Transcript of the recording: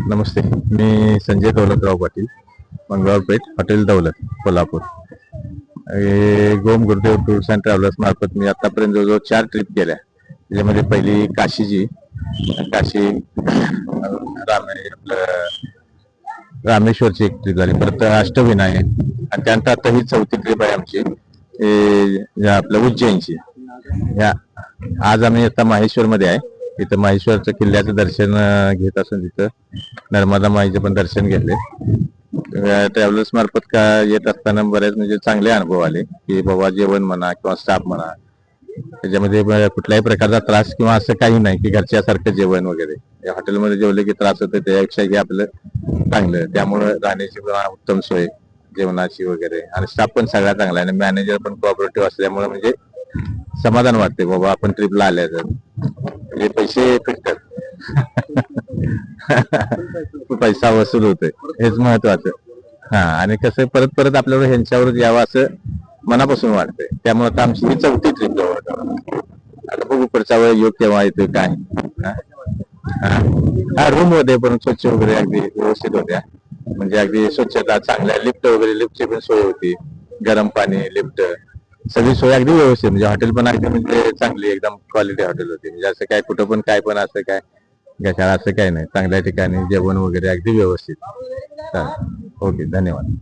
नमस्ते. मी Sanjay Daulatrao Patil, Mangalwarpeth, hotel दौलत, कोल्हापूर. गोम Gurudev tours and travellers मार्फत मी आतापर्यंत जवळजवळ 4 ट्रिप केल्या. त्याच्यामध्ये पहिली काशीची, काशी आपलं रामेश्वरची एक ट्रिप झाली, परत अष्टविनायक, आणि त्यानंतर आता ही 4थी ट्रिप आहे आमची आपल्या उज्जैनची. आज आम्ही आता माहेश्वरमध्ये आहे. तिथं माहेश्वरच्या किल्ल्याचं दर्शन घेत असून तिथं नर्मदा माईचं पण दर्शन घेतले. ट्रॅव्हलर्स मार्फत का येत असताना बरेच म्हणजे चांगले अनुभव आले, की बाबा जेवण म्हणा किंवा स्टाफ म्हणा, त्याच्यामध्ये कुठल्याही प्रकारचा त्रास किंवा असं काही नाही की घरच्यासारखं जेवण वगैरे. या हॉटेलमध्ये जेवले की त्रास होते, त्यापेक्षा हे आपलं चांगलं. त्यामुळे राहण्याची उत्तम सोय, जेवणाची वगैरे, आणि स्टाफ पण सगळा चांगला आहे आणि मॅनेजर पण कोऑपरेटिव्ह असल्यामुळे म्हणजे समाधान वाटते बाबा आपण ट्रिपला आल्याचं. म्हणजे पैसे फिटतात. पैसा वसूल होतोय, हेच महत्वाचं. आणि कसं परत परत आपल्याला ह्यांच्यावर यावं असं मनापासून वाटतंय. त्यामुळे आता आमची ही 4थी ट्रिप जवळ. आता बघू पुढचा वेळ योग केव्हा येतोय काय. रूम मध्ये पण स्वच्छ वगैरे अगदी व्यवस्थित होत्या. म्हणजे अगदी स्वच्छता चांगल्या, लिफ्ट वगैरे, लिफ्टची पण सोय होती, गरम पाणी, लिफ्ट, सगळी सोय अगदी व्यवस्थित. म्हणजे हॉटेल पण अगदी म्हणजे चांगली एकदम क्वालिटी हॉटेल होती. म्हणजे असं काय कुठं पण काय पण असं काय घ्यायला असं काही नाही. चांगल्या ठिकाणी जेवण वगैरे अगदी व्यवस्थित. ओके, धन्यवाद.